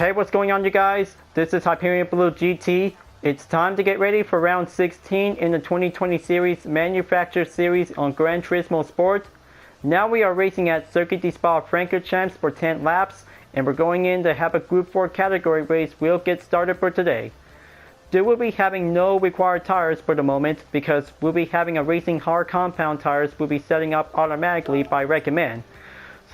Hey, what's going on, you guys? This is Hyperion-Blue-GT. It's time to get ready for round 16 in the 2020 series Manufacturer Series on Gran Turismo Sport. Now we are racing at Circuit de Spa-Francochamps for 10 laps, and we're going in to have a Group 4 category race. We'll get started for today. There will be having no required tires for the moment because we'll be having a racing hard compound tires will be setting up automatically by recommend.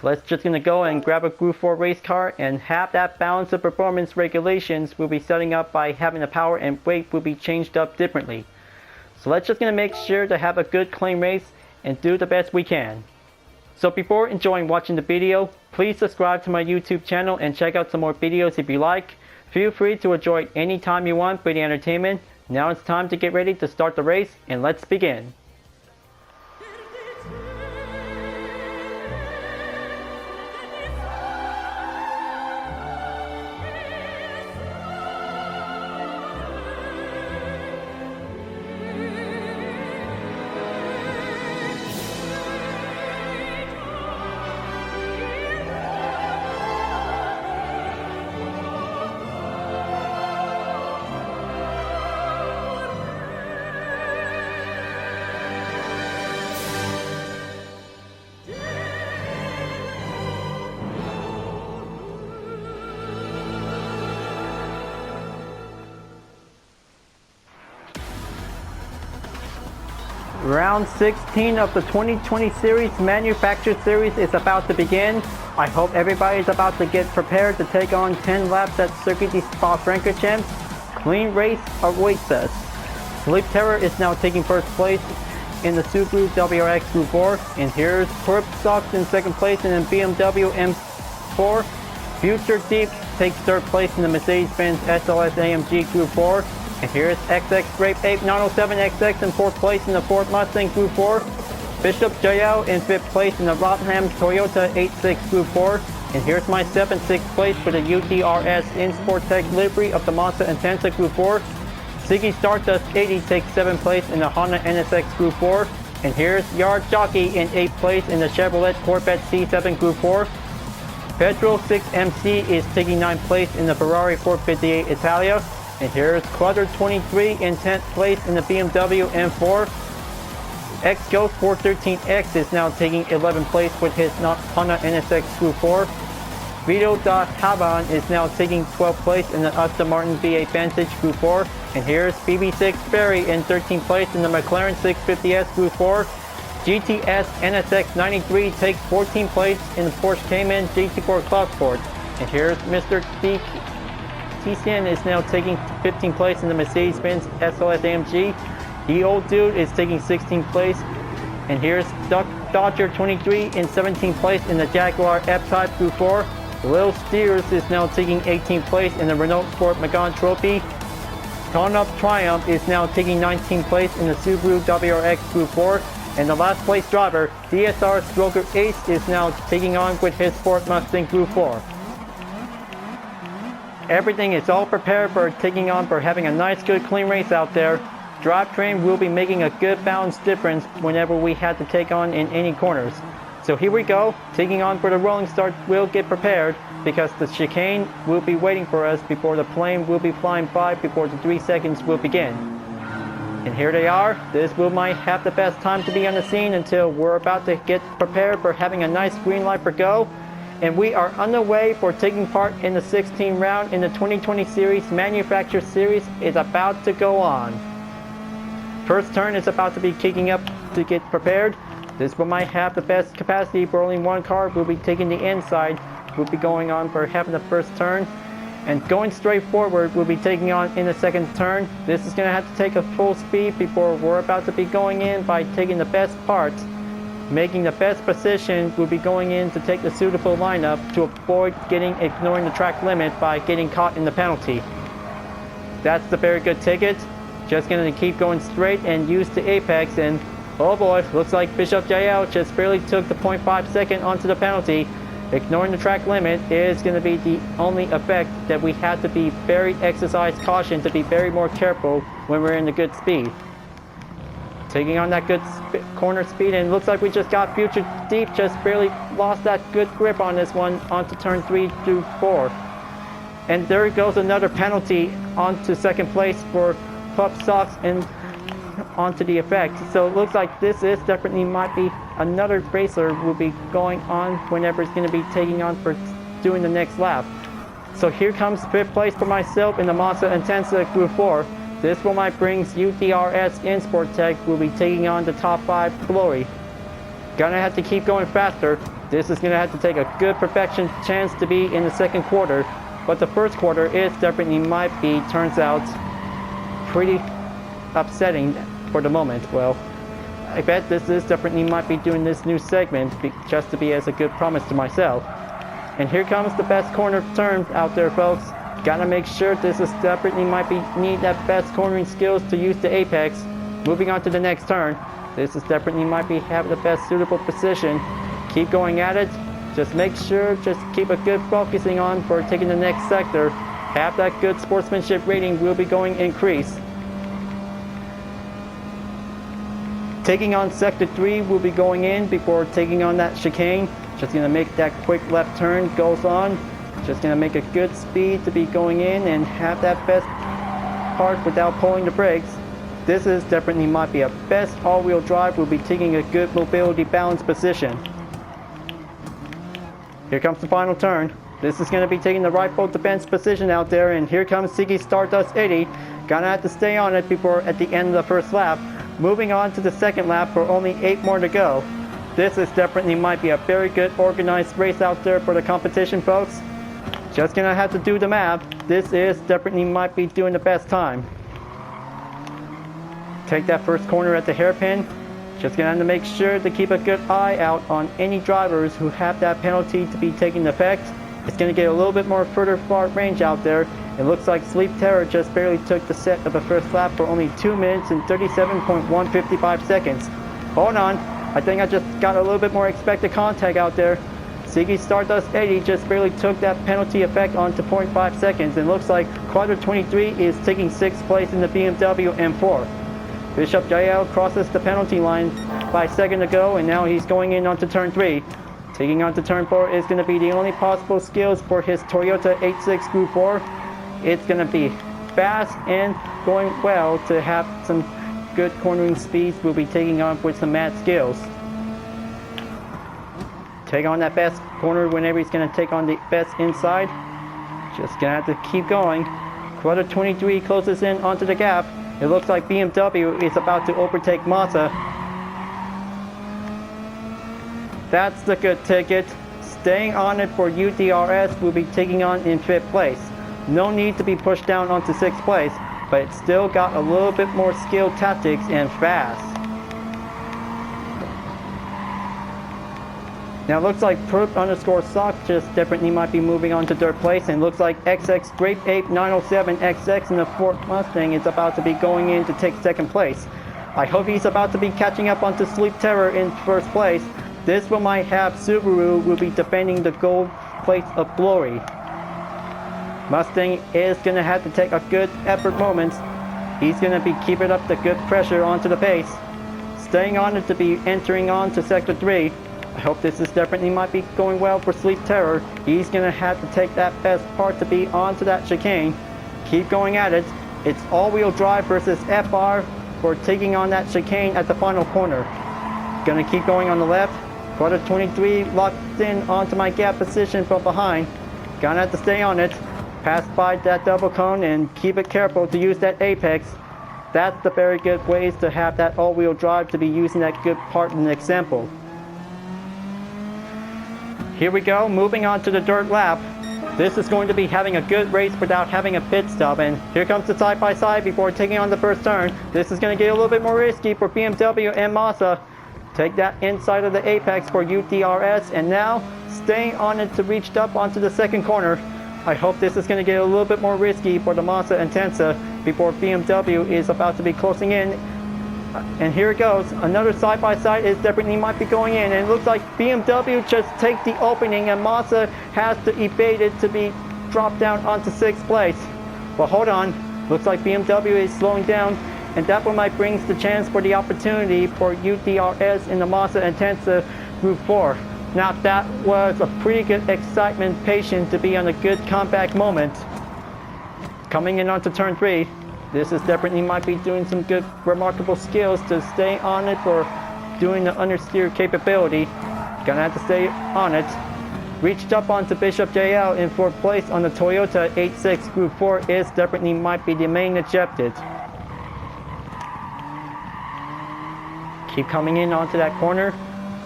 So let's just gonna go and grab a Group 4 race car and have that balance of performance regulations will be setting up by having the power and weight will be changed up differently. So let's just gonna make sure to have a good clean race and do the best we can. So before enjoying watching the video, please subscribe to my YouTube channel and check out some more videos if you like. Feel free to enjoy it anytime you want for the entertainment. Now it's time to get ready to start the race, and let's begin. Round 16 of the 2020 series Manufacturer Series is about to begin. I hope everybody is about to get prepared to take on 10 laps at Circuit de Spa-Francochamps. Clean race awaits us. Sleep Terror is now taking first place in the Subaru WRX Group 4. And here's Corp Sox in second place in the BMW M4. Future Deep takes third place in the Mercedes-Benz SLS AMG Group 4. And here's XX Grape Ape 907XX in fourth place in the Ford Mustang Group 4. Bishop JL in fifth place in the Rotherham Toyota 86 Group 4. And here's myself in sixth place for the UTRS Sportec livery of the Mazda Intensa Group 4. Ziggy Stardust 80 takes seventh place in the Honda NSX Group 4. And here's Yard Jockey in eighth place in the Chevrolet Corvette C7 Group 4. Pedro 6MC is taking ninth place in the Ferrari 458 Italia. And here's Quadra 23 in 10th place in the BMW M4. X-Ghost 413X is now taking 11th place with his Honda NSX Group 4. Vito da Havan is now taking 12th place in the Aston Martin V8 Vantage Group 4. And here's BB6 Ferry in 13th place in the McLaren 650S Group 4. GTS NSX 93 takes 14th place in the Porsche Cayman GT4 Club Sport. And here's Mr. TCN is now taking 15th place in the Mercedes-Benz SLS AMG. The Old Dude is taking 16th place. And here's Dodger 23 in 17th place in the Jaguar F-Type Group 4. Lil Steers is now taking 18th place in the Renault Sport Megane Trophy. Tonop Triumph is now taking 19th place in the Subaru WRX Group 4. And the last place driver, DSR Stroker Ace, is now taking on with his Ford Mustang Group 4. Everything is all prepared for taking on for having a nice good clean race out there. Drivetrain will be making a good balance difference whenever we had to take on in any corners. So here we go, taking on for the rolling start. We'll get prepared because the chicane will be waiting for us before the plane will be flying by before the 3 seconds will begin. And here they are. This will might have the best time to be on the scene until we're about to get prepared for having a nice green light for go. And we are on the way for taking part in the 16th round in the 2020 series Manufacturer Series is about to go on. First turn is about to be kicking up to get prepared. This one might have the best capacity for only one car. Will be taking the inside. Will be going on for having the first turn. And going straight forward, we'll be taking on in the second turn. This is going to have to take a full speed before we're about to be going in by taking the best parts. Making the best position, we'll be going in to take the suitable lineup to avoid ignoring the track limit by getting caught in the penalty. That's the very good ticket. Just going to keep going straight and use the apex, and oh boy, looks like Bishop JL just barely took the 0.5 second onto the penalty. Ignoring the track limit is going to be the only effect that we have to be very exercise caution to be very more careful when we're in the good speed. Taking on that good corner speed, and it looks like we just got Future Deep, just barely lost that good grip on this one onto turn 3 through 4. And there goes another penalty onto second place for Pup Socks and onto the effect. So it looks like this is definitely might be another racer will be going on whenever it's going to be taking on for doing the next lap. So here comes 5th place for myself in the Mazda Intensa Group 4. This one might brings UDRS in Sport Tech will be taking on the top 5 Glory. Gonna have to keep going faster. This is gonna have to take a good perfection chance to be in the second quarter. But the first quarter is definitely might be, turns out, pretty upsetting for the moment. Well, I bet this is definitely might be doing this new segment just to be as a good promise to myself. And here comes the best corner turn out there, folks. Gotta make sure this is definitely might be need that best cornering skills to use the apex. Moving on to the next turn. This is definitely might be have the best suitable position. Keep going at it. Just make sure, just keep a good focusing on for taking the next sector. Have that good sportsmanship rating will be going increase. Taking on sector 3 will be going in before taking on that chicane. Just gonna make that quick left turn goes on. Just gonna make a good speed to be going in and have that best part without pulling the brakes. This is definitely might be a best all-wheel drive. Will be taking a good mobility balance position. Here comes the final turn. This is going to be taking the right bolt defense position out there, and here comes Ziggy Stardust 80. Gonna have to stay on it before at the end of the first lap. Moving on to the second lap for only 8 more to go. This is definitely might be a very good organized race out there for the competition, folks. Just gonna have to do the math. This is definitely might be doing the best time. Take that first corner at the hairpin. Just gonna have to make sure to keep a good eye out on any drivers who have that penalty to be taking effect. It's gonna get a little bit more further far range out there. It looks like Sleep Terror just barely took the set of the first lap for only 2 minutes and 37.155 seconds. Hold on, I think I just got a little bit more expected contact out there. Ziggy Stardust 80 just barely took that penalty effect onto 0.5 seconds, and looks like Quadra 23 is taking 6th place in the BMW M4. Bishop JL crosses the penalty line by a second ago, and now he's going in onto turn 3. Taking onto turn 4 is going to be the only possible skills for his Toyota 86 Group 4. It's going to be fast and going well to have some good cornering speeds. We'll be taking on with some mad skills. Take on that best corner whenever he's going to take on the best inside. Just going to have to keep going. Quadra 23 closes in onto the gap. It looks like BMW is about to overtake Mazda. That's the good ticket. Staying on it for UDRS will be taking on in 5th place. No need to be pushed down onto 6th place, but it's still got a little bit more skill, tactics, and fast. Now it looks like Perp_Sock just definitely might be moving on to 3rd place, and looks like XX Grape Ape 907XX in the Ford Mustang is about to be going in to take 2nd place. I hope he's about to be catching up onto Sleep Terror in 1st place. This one might have Subaru will be defending the gold plate of glory. Mustang is going to have to take a good effort moment. He's going to be keeping up the good pressure onto the pace. Staying on it to be entering on to Sector 3. I hope this is definitely might be going well for Sleep Terror. He's going to have to take that best part to be onto that chicane. Keep going at it. It's all-wheel drive versus FR for taking on that chicane at the final corner. Going to keep going on the left. Quadra 23 locked in onto my gap position from behind. Gonna have to stay on it. Pass by that double cone and keep it careful to use that apex. That's the very good ways to have that all-wheel drive to be using that good part in the example. Here we go, moving on to the dirt lap. This is going to be having a good race without having a pit stop, and here comes the side-by-side before taking on the first turn. This is going to get a little bit more risky for BMW and Mazda. Take that inside of the apex for UDRS, and now staying on it to reach up onto the second corner. I hope this is going to get a little bit more risky for the Mazda Intensa before BMW is about to be closing in. And here it goes. Another side-by-side is definitely might be going in, and it looks like BMW just take the opening and Mazda has to evade it to be dropped down onto 6th place. Well, hold on. Looks like BMW is slowing down, and that one might brings the chance for the opportunity for UDRS in the Mazda Intensa Group 4. Now that was a pretty good excitement patient to be on a good comeback moment. Coming in onto turn 3, this is definitely might be doing some good, remarkable skills to stay on it or doing the understeer capability. Gonna have to stay on it. Reached up onto Bishop JL in 4th place on the Toyota 86 Group 4 is definitely might be the main objective. Keep coming in onto that corner.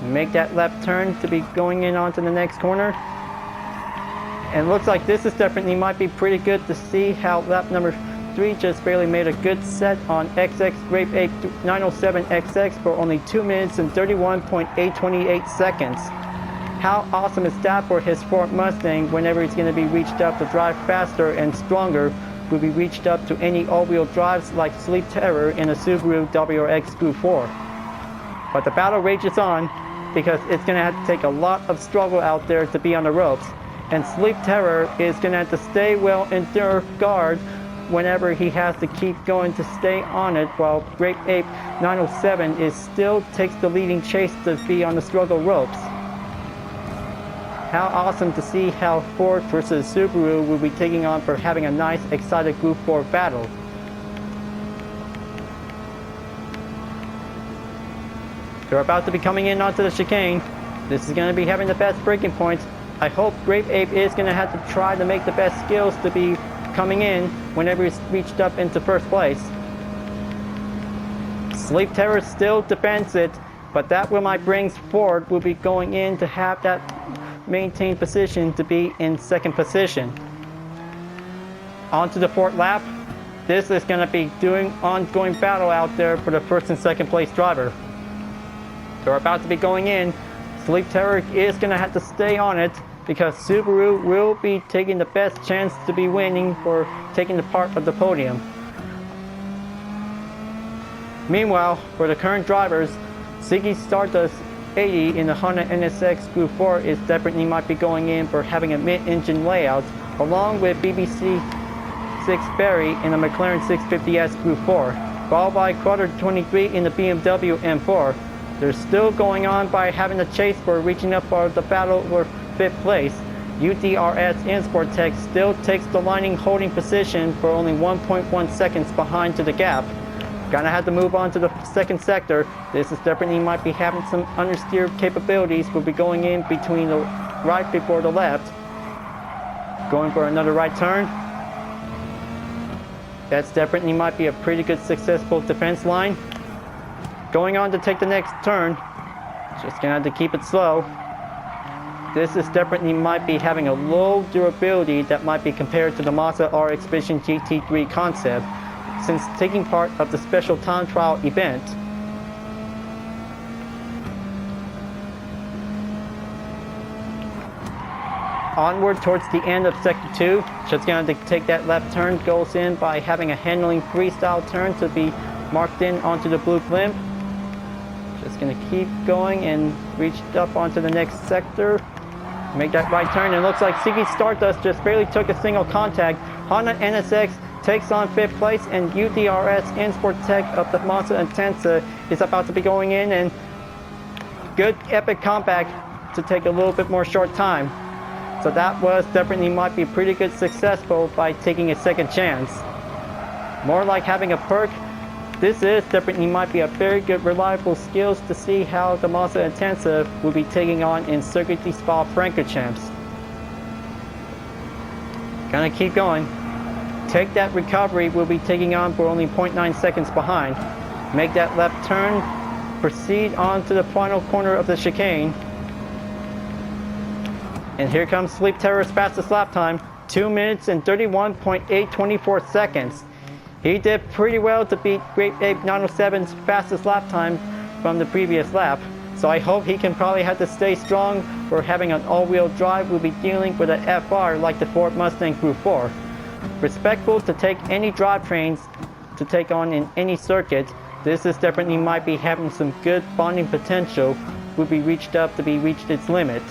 Make that left turn to be going in onto the next corner. And looks like this is definitely might be pretty good to see how lap number 3 just barely made a good set on XX Grape 8 907XX for only 2 minutes and 31.828 seconds. How awesome is that for his Ford Mustang whenever he's going to be reached up to drive faster and stronger, will be reached up to any all-wheel drives like Sleep Terror in a Subaru WRX Group 4. But the battle rages on because it's going to have to take a lot of struggle out there to be on the ropes. And Sleep Terror is going to have to stay well endure guard whenever he has to keep going to stay on it, while Grape Ape 907 is still takes the leading chase to be on the struggle ropes. How awesome to see how Ford versus Subaru will be taking on for having a nice, excited Group 4 battle. They're about to be coming in onto the chicane. This is going to be having the best braking points. I hope Grape Ape is going to have to try to make the best skills to be coming in whenever he's reached up into 1st place. Sleep Terror still defends it, but that will might brings Ford will be going in to have that maintain position to be in 2nd position. On to the 4th lap. This is going to be doing ongoing battle out there for the 1st and 2nd place driver. They're about to be going in. Sleep Terror is going to have to stay on it because Subaru will be taking the best chance to be winning for taking the part of the podium. Meanwhile, for the current drivers, Ziggy Stardust 80 in the Honda NSX Group 4 is definitely might be going in for having a mid-engine layout, along with BBC 6 Barry in the McLaren 650S Group 4, followed by Quarter 23 in the BMW M4. They're still going on by having a chase for reaching up for the battle for 5th place. UDRS Import Tech still takes the lining holding position for only 1.1 seconds behind to the gap. Gonna have to move on to the 2nd sector. This is definitely might be having some understeer capabilities. Will be going in between the right before the left. Going for another right turn. That's definitely might be a pretty good successful defense line. Going on to take the next turn. Just gonna have to keep it slow. This is definitely might be having a low durability that might be compared to the Mazda RX Vision GT3 concept, since taking part of the special time trial event. Onward towards the end of Sector 2, just going to take that left turn, goes in by having a handling freestyle turn to be marked in onto the blue blimp. Just going to keep going and reach up onto the next sector. Make that right turn, and it looks like Ziggy Stardust just barely took a single contact. Honda NSX takes on 5th place, and UDRS Import Tech of the Mazda Intensa is about to be going in, and good epic comeback to take a little bit more short time. So that was definitely might be pretty good successful by taking a 2nd chance. More like having a perk. This is definitely might be a very good reliable skills to see how the Mazda Intensa will be taking on in Circuit de Spa-Francochamps. Gonna keep going. Take that recovery will be taking on for only 0.9 seconds behind. Make that left turn. Proceed on to the final corner of the chicane. And here comes Sleep Terror's fastest lap time. 2 minutes and 31.824 seconds. He did pretty well to beat Grape Ape 907's fastest lap time from the previous lap. So I hope he can probably have to stay strong for having an all-wheel drive. Will be dealing with an FR like the Ford Mustang Group 4. Respectful to take any drivetrains to take on in any circuit. This is definitely might be having some good bonding potential. Will be reached up to be reached its limit.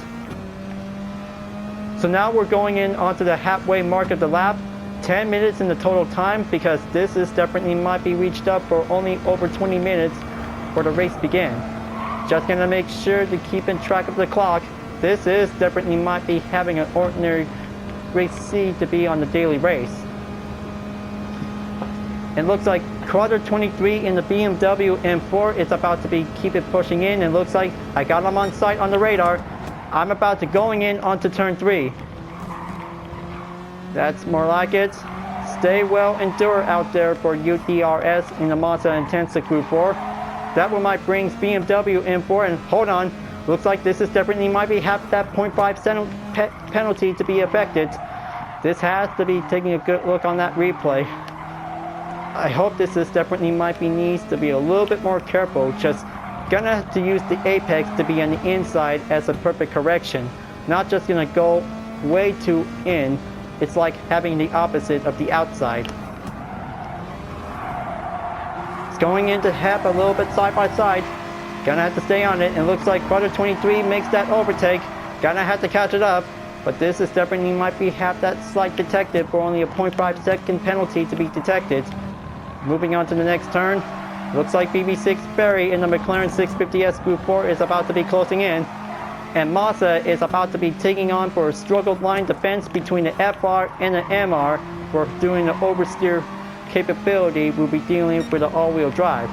So now we're going in onto the halfway mark of the lap. 10 minutes in the total time, because this is definitely might be reached up for only over 20 minutes for the race begin. Just gonna make sure to keep in track of the clock. This is definitely might be having an ordinary race C to be on the daily race. It looks like Quarter 23 in the BMW M4 is about to be keep it pushing in. It looks like I got him on sight on the radar. I'm about to going in onto turn 3. That's more like it. Stay well endure out there for UDRS in the Mazda Intensa Group 4. That one might brings BMW M4, and hold on, looks like this is definitely might be have that 0.5 penalty to be affected. This has to be taking a good look on that replay. I hope this is definitely might be needs to be a little bit more careful. Just gonna have to use the apex to be on the inside as a perfect correction. Not just gonna go way too in. It's like having the opposite of the outside. It's going in to have a little bit side by side. Gonna have to stay on it. It looks like Quarter 23 makes that overtake. Gonna have to catch it up. But this is definitely might be have that slight detected for only a 0.5 second penalty to be detected. Moving on to the next turn. Looks like BB6 Ferry in the McLaren 650S Group 4 is about to be closing in. And Mazda is about to be taking on for a struggled line defense between the FR and the MR for doing the oversteer capability. We'll be dealing with the all-wheel drive.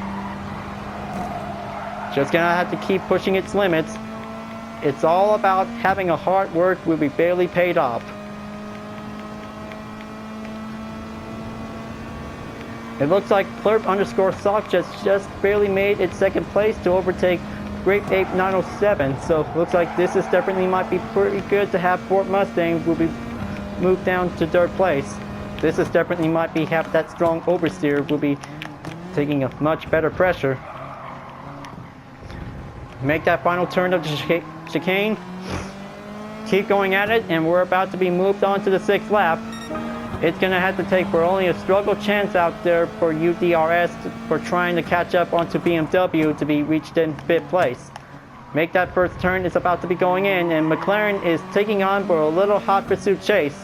Just gonna have to keep pushing its limits. It's all about having a hard work will be barely paid off. It looks like Plurp_Sock just barely made its second place to overtake Grape Ape 907. So looks like this is definitely might be pretty good to have Ford Mustang will be moved down to third place. This is definitely might be have that strong oversteer will be taking a much better pressure. Make that final turn of the chicane. Keep going at it, and we're about to be moved on to the 6th lap. It's going to have to take for only a struggle chance out there for UDRS for trying to catch up onto BMW to be reached in 5th place. Make that first turn, it's about to be going in, and McLaren is taking on for a little hot pursuit chase.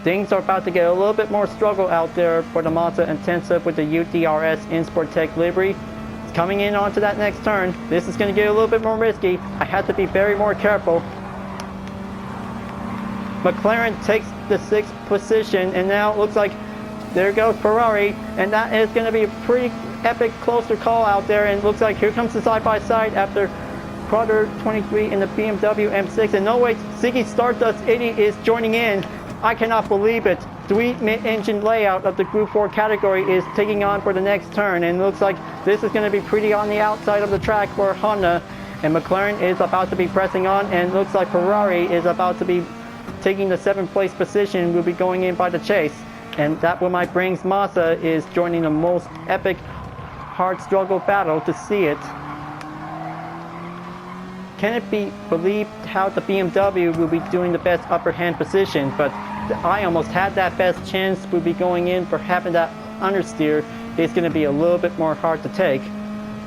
Things are about to get a little bit more struggle out there for the Mazda Intensa with the UDRS InSportTech livery. It's coming in onto that next turn. This is going to get a little bit more risky. I have to be very more careful. McLaren takes the 6th position, and now it looks like there goes Ferrari, and that is going to be a pretty epic closer call out there, and it looks like here comes the side-by-side after Quarter 23 in the BMW M6, and no wait, Ziggy Stardust 80 is joining in. I cannot believe it. The mid-engine layout of the Group 4 category is taking on for the next turn, and it looks like this is going to be pretty on the outside of the track for Honda, and McLaren is about to be pressing on, and it looks like Ferrari is about to be taking the 7th place position, will be going in by the chase. And that what might brings Mazda is joining the most epic hard struggle battle to see it. Can it be believed how the BMW will be doing the best upper hand position, but I almost had that best chance will be going in for having that understeer. It's going to be a little bit more hard to take.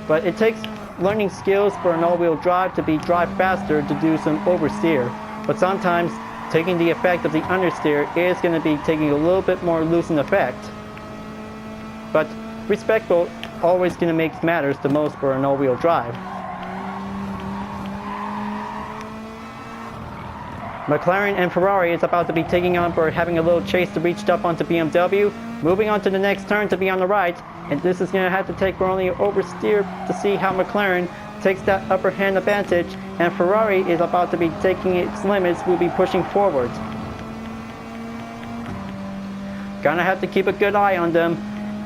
But it takes learning skills for an all-wheel drive to be drive faster to do some oversteer. But sometimes taking the effect of the understeer is going to be taking a little bit more loosened effect. But respectful always going to make matters the most for an all-wheel drive. McLaren and Ferrari is about to be taking on for having a little chase to reach up onto BMW. Moving on to the next turn to be on the right, and this is going to have to take for only an oversteer to see how McLaren takes that upper hand advantage, and Ferrari is about to be taking its limits, will be pushing forward. Gonna have to keep a good eye on them,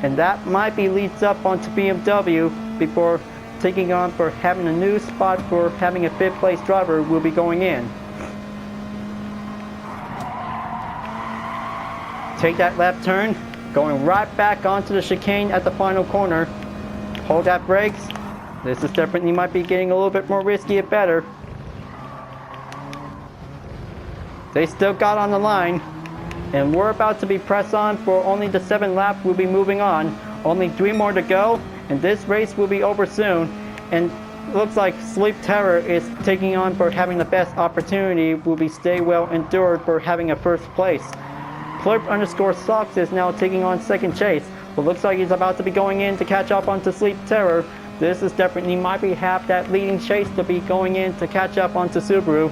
and that might be leads up onto BMW before taking on for having a new spot for having a 5th place driver will be going in. Take that left turn, going right back onto the chicane at the final corner. Hold that brakes. This is definitely might be getting a little bit more risky and better. They still got on the line, and we're about to be pressed on for only the 7th lap. We'll be moving on. Only 3 more to go, and this race will be over soon. And looks like Sleep Terror is taking on for having the best opportunity. Will be stay well endured for having a 1st place. Plurp_Socks is now taking on 2nd chase, but looks like he's about to be going in to catch up onto Sleep Terror. This is definitely might be have that leading chase to be going in to catch up onto Subaru.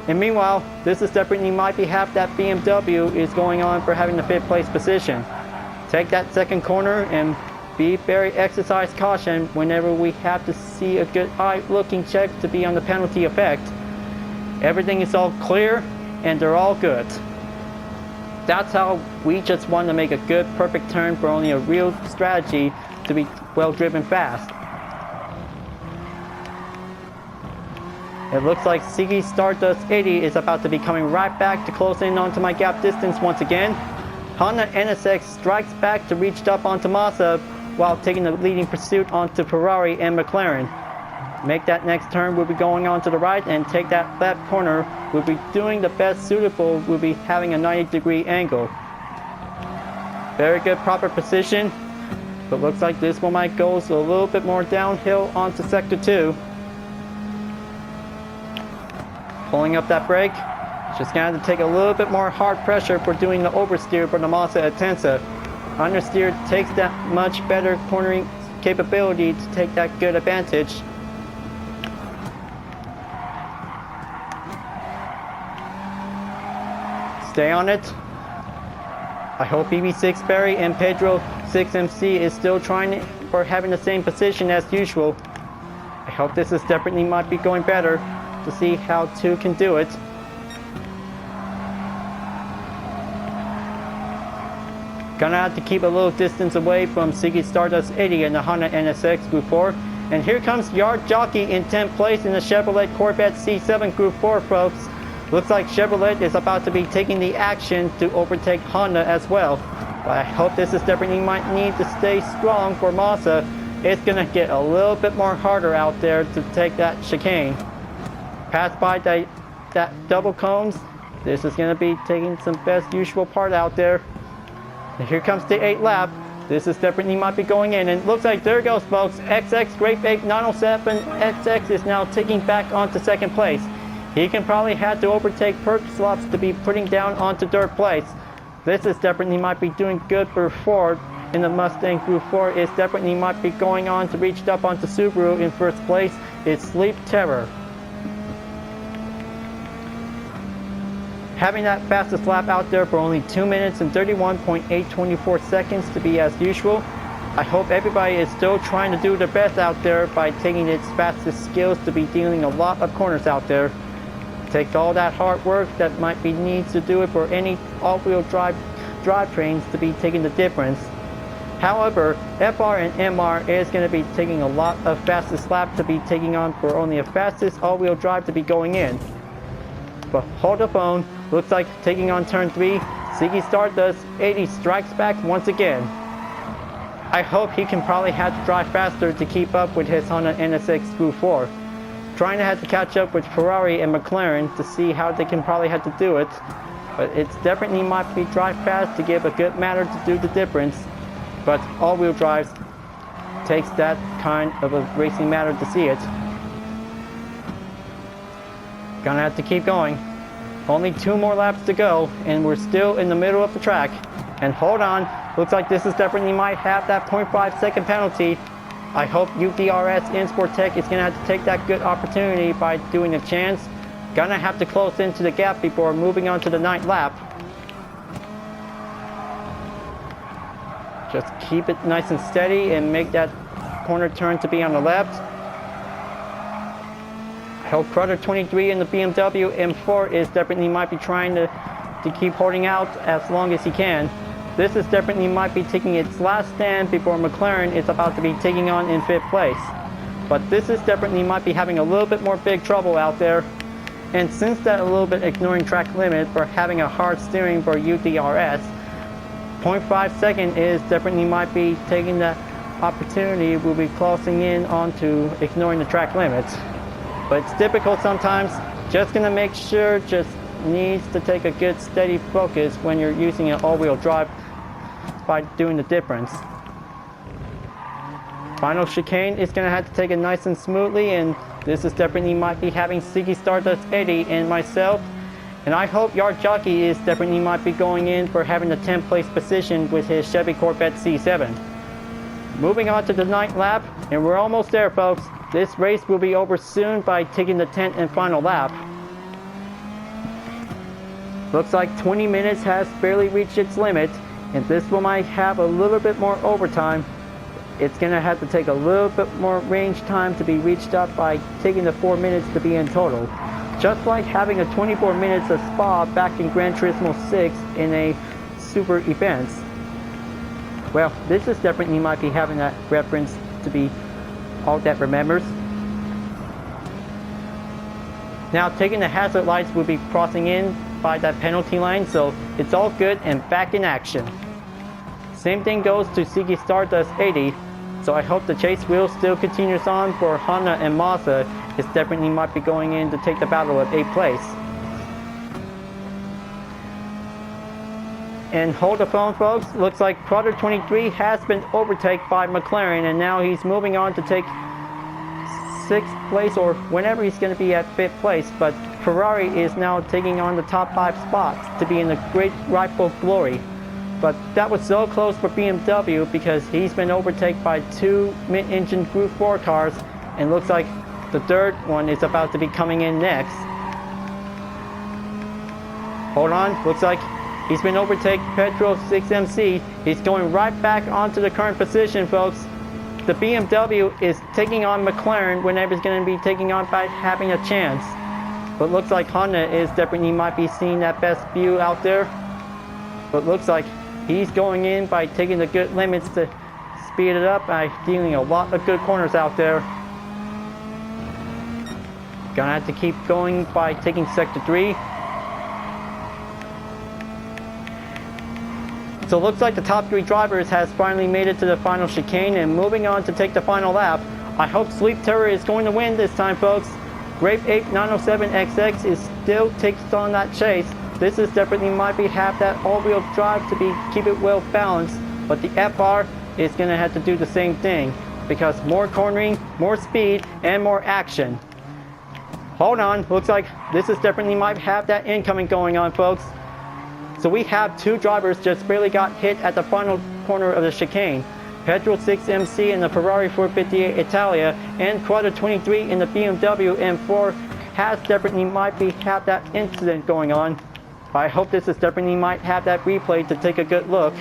And meanwhile, this is definitely might be half that BMW is going on for having the 5th place position. Take that second corner and be very exercise caution whenever we have to see a good eye looking check to be on the penalty effect. Everything is all clear and they're all good. That's how we just want to make a good perfect turn for only a real strategy to be well driven fast. It looks like Ziggy Stardust 80 is about to be coming right back to close in onto my gap distance once again. Honda NSX strikes back to reach up onto Mazda while taking the leading pursuit onto Ferrari and McLaren. Make that next turn, we'll be going on to the right and take that left corner. We'll be doing the best suitable, we'll be having a 90-degree angle. Very good proper position, but looks like this one might go a little bit more downhill onto sector 2. Pulling up that brake, just gonna have to take a little bit more hard pressure for doing the oversteer for the Mazda Atenza. Understeer takes that much better cornering capability to take that good advantage. Stay on it. I hope BB6 Barry and Pedro 6MC is still trying or having the same position as usual. I hope this is definitely might be going better to see how 2 can do it. Gonna have to keep a little distance away from Ziggy Stardust 80 and the Honda NSX Group 4. And here comes Yard Jockey in 10th place in the Chevrolet Corvette C7 Group 4, folks. Looks like Chevrolet is about to be taking the action to overtake Honda as well. But I hope this is definitely might need to stay strong for Mazda. It's gonna get a little bit more harder out there to take that chicane. Pass by that double cones. This is gonna be taking some best usual part out there. And here comes the 8th lap. This is definitely might be going in, and it looks like there goes, folks. XX Grape 8 907 XX is now taking back onto 2nd place. He can probably have to overtake Perk Slops to be putting down onto 3rd place. This is definitely might be doing good for Ford in the Mustang Group 4. Is definitely might be going on to reach up onto Subaru in 1st place. It's Sleep Terror. Having that fastest lap out there for only 2 minutes and 31.824 seconds to be as usual. I hope everybody is still trying to do their best out there by taking its fastest skills to be dealing a lot of corners out there. Take all that hard work that might be needs to do it for any all-wheel drive drivetrains to be taking the difference. However, FR and MR is going to be taking a lot of fastest lap to be taking on for only a fastest all-wheel drive to be going in. But hold the phone, looks like taking on turn 3, Ziggy Stardust 80 strikes back once again. I hope he can probably have to drive faster to keep up with his Honda NSX Group 4. Trying to have to catch up with Ferrari and McLaren to see how they can probably have to do it. But it's definitely might be drive fast to give a good matter to do the difference. But all-wheel drives takes that kind of a racing matter to see it. Gonna have to keep going. Only 2 more laps to go, and we're still in the middle of the track. And hold on, looks like this is definitely might have that 0.5 second penalty. I hope UDRS in Sport Tech is gonna have to take that good opportunity by doing a chance. Gonna have to close into the gap before moving on to the 9th lap. Just keep it nice and steady and make that corner turn to be on the left. I hope Crowder 23 in the BMW M4 is definitely might be trying to keep holding out as long as he can. This is definitely might be taking its last stand before McLaren is about to be taking on in 5th place. But this is definitely might be having a little bit more big trouble out there. And since that a little bit ignoring track limit for having a hard steering for UDRS, 0.5 second is definitely might be taking the opportunity, will be closing in onto ignoring the track limits. But it's difficult sometimes. Just gonna make sure, just needs to take a good steady focus when you're using an all-wheel drive by doing the difference. Final chicane is gonna have to take it nice and smoothly, and this is definitely might be having Ziggy Stardust 80 and myself. And I hope Yard Jockey is definitely might be going in for having the 10th place position with his Chevy Corvette C7. Moving on to the 9th lap, and we're almost there, folks. This race will be over soon by taking the 10th and final lap. Looks like 20 minutes has barely reached its limit, and this one might have a little bit more overtime. It's going to have to take a little bit more range time to be reached up by taking the 4 minutes to be in total. Just like having a 24 minutes of Spa back in Gran Turismo 6 in a super events. Well, this is definitely might be having that reference to be all that remembers. Now taking the hazard lights will be crossing in by that penalty line, so it's all good and back in action. Same thing goes to Ziggy Stardust 80, so I hope the chase wheel still continues on for Honda and Mazda. It's definitely might be going in to take the battle of 8th place. And hold the phone, folks. Looks like Quarter 23 has been overtaken by McLaren, and now he's moving on to take 6th place, or whenever he's going to be at 5th place. But Ferrari is now taking on the top 5 spots to be in the great rightful glory. But that was so close for BMW because he's been overtaken by 2 mid-engine Group 4 cars, and looks like the third one is about to be coming in next. Hold on, looks like he's been overtaken Petrol 6MC. He's going right back onto the current position, folks. The BMW is taking on McLaren whenever it's going to be taking on by having a chance. But looks like Honda is definitely might be seeing that best view out there. But looks like he's going in by taking the good limits to speed it up by dealing a lot of good corners out there. Gonna have to keep going by taking sector 3. So it looks like the top 3 drivers has finally made it to the final chicane and moving on to take the final lap. I hope Sleep Terror is going to win this time, folks. Grape 8 907XX is still takes on that chase. This is definitely might be have that all-wheel drive to be keep it well balanced, but the FR is going to have to do the same thing because more cornering, more speed, and more action. Hold on, looks like this is definitely might have that incoming going on, folks. So we have 2 drivers just barely got hit at the final corner of the chicane. Petrol 6MC in the Ferrari 458 Italia and Quarter 23 in the BMW M4 has definitely might be have that incident going on. But I hope this is definitely might have that replay to take a good look.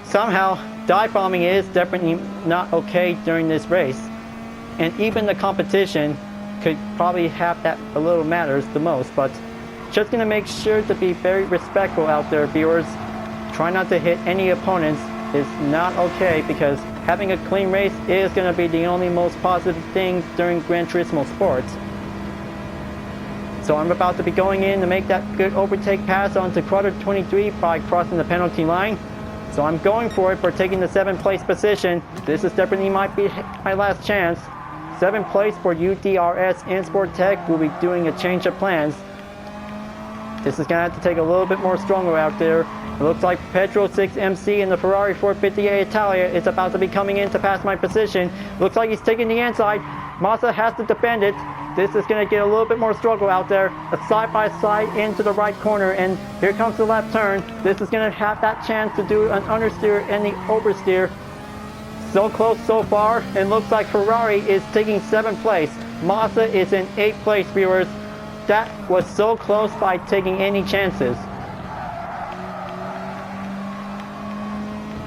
Somehow, dive bombing is definitely not okay during this race. And even the competition could probably have that a little matters the most, but just going to make sure to be very respectful out there, viewers. Try not to hit any opponents is not okay because having a clean race is going to be the only most positive thing during Gran Turismo sports. So I'm about to be going in to make that good overtake pass onto Quarter 23 by crossing the penalty line. So I'm going for it for taking the 7th place position. This is definitely might be my last chance. 7th place for UDRS and Sport Tech will be doing a change of plans. This is going to have to take a little bit more stronger out there. It looks like Petrol 6MC in the Ferrari 458 Italia is about to be coming in to pass my position. Looks like he's taking the inside. Mazda has to defend it. This is going to get a little bit more struggle out there. A side-by-side into the right corner, and here comes the left turn. This is going to have that chance to do an understeer and the oversteer. So close so far, and looks like Ferrari is taking 7th place. Mazda is in 8th place, viewers. That was so close by taking any chances.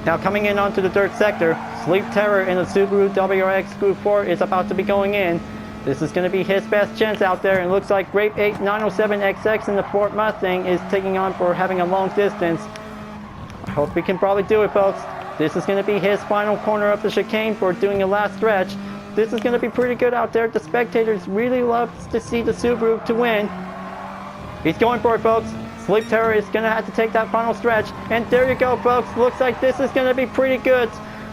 Now coming in onto the 3rd sector, Sleep Terror in the Subaru WRX Group 4 is about to be going in. This is going to be his best chance out there, and looks like Grape 8 907XX in the Ford Mustang is taking on for having a long distance. I hope we can probably do it, folks. This is going to be his final corner of the chicane for doing a last stretch. This is going to be pretty good out there. The spectators really love to see the Subaru to win. He's going for it, folks. Sleep Terror is going to have to take that final stretch. And there you go, folks. Looks like this is going to be pretty good.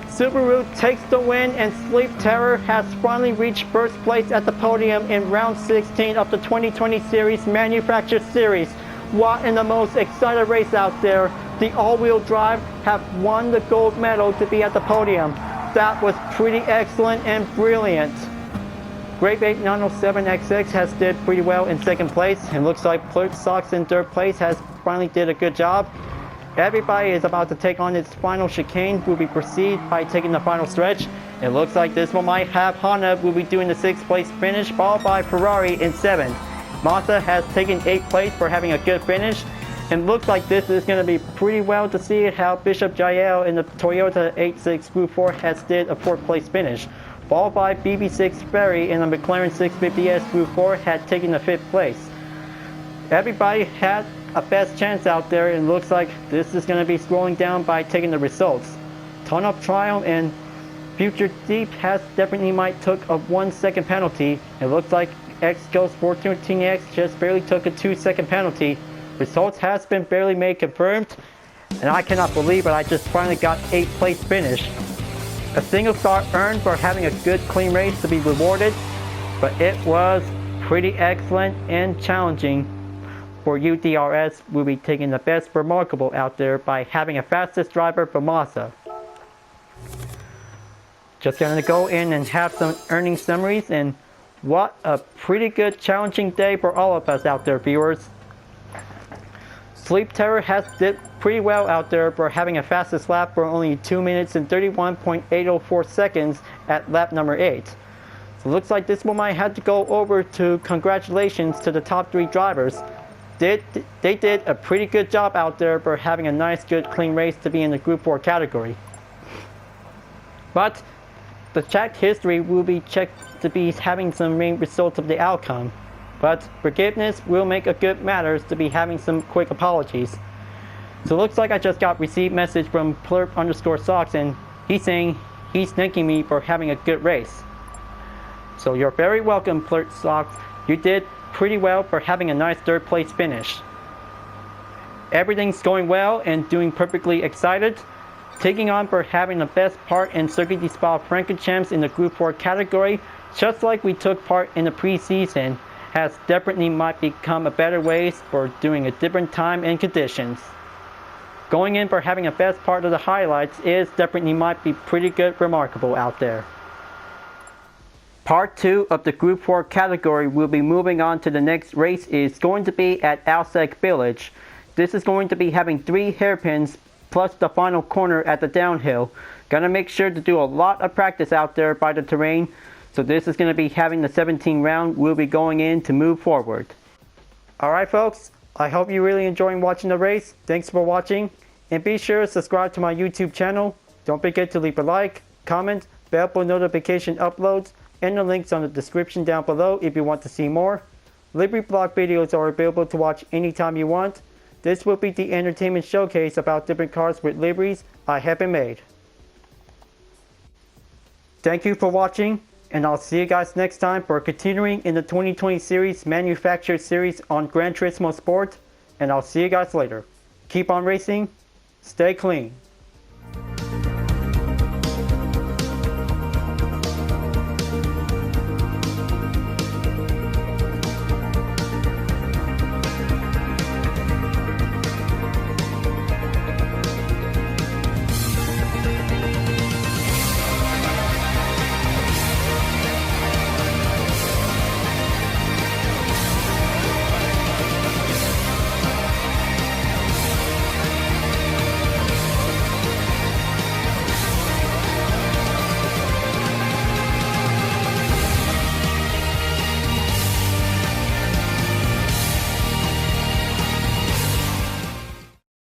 Subaru takes the win, and Sleep Terror has finally reached 1st place at the podium in round 16 of the 2020 series Manufacturer Series. What in the most exciting race out there. The all-wheel drive have won the gold medal to be at the podium. That was pretty excellent and brilliant. Grape 8 907XX has did pretty well in 2nd place, and looks like Plurt Sox in 3rd place has finally did a good job. Everybody is about to take on its final chicane. Will be proceed by taking the final stretch. It looks like this one might have Honda will be doing the 6th place finish, followed by Ferrari in 7th. Massa has taken 8th place for having a good finish. And looks like this is going to be pretty well to see how Bishop Jael in the Toyota 86 Group 4 has did a 4th place finish. Followed by BB6 Ferry in the McLaren 650S Group 4 had taken the 5th place. Everybody had a best chance out there, and looks like this is going to be scrolling down by taking the results. Ton of Trial and Future Deep has definitely might took a 1-second penalty. It looks like X Ghost 413X just barely took a 2-second penalty. Results has been barely made confirmed, and I cannot believe it, I just finally got 8th place finish. A single star earned for having a good clean race to be rewarded, but it was pretty excellent and challenging for UDRS. Will be taking the best remarkable out there by having a fastest driver for Massa. Just gonna go in and have some earning summaries, and what a pretty good challenging day for all of us out there, viewers. Sleep Terror has did pretty well out there for having a fastest lap for only 2 minutes and 31.804 seconds at lap number 8. So it looks like this one might have to go over to congratulations to the top 3 drivers. They did a pretty good job out there for having a nice good clean race to be in the Group 4 category. But the track history will be checked to be having some main results of the outcome. But forgiveness will make a good matters to be having some quick apologies. So it looks like I just got received message from Plurp_Socks, and he's saying he's thanking me for having a good race. So you're very welcome, Plurp Socks. You did pretty well for having a nice 3rd place finish. Everything's going well and doing perfectly excited. Taking on for having the best part in Circuit de Spa-Francochamps in the Group 4 category, just like we took part in the preseason, has definitely might become a better ways for doing a different time and conditions. Going in for having a best part of the highlights is definitely might be pretty good remarkable out there. Part 2 of the Group 4 category will be moving on to the next race is going to be at Alsek Village. This is going to be having 3 hairpins plus the final corner at the downhill. Gonna make sure to do a lot of practice out there by the terrain. So this is going to be having the 17th round we'll be going in to move forward. Alright folks, I hope you really enjoying watching the race. Thanks for watching, and be sure to subscribe to my YouTube channel. Don't forget to leave a like, comment, bell for notification uploads, and the links on the description down below if you want to see more. Livery blog videos are available to watch anytime you want. This will be the entertainment showcase about different cars with liveries I have been made. Thank you for watching, and I'll see you guys next time for continuing in the 2020 series manufactured series on Gran Turismo Sport, and I'll see you guys later. Keep on racing, stay clean.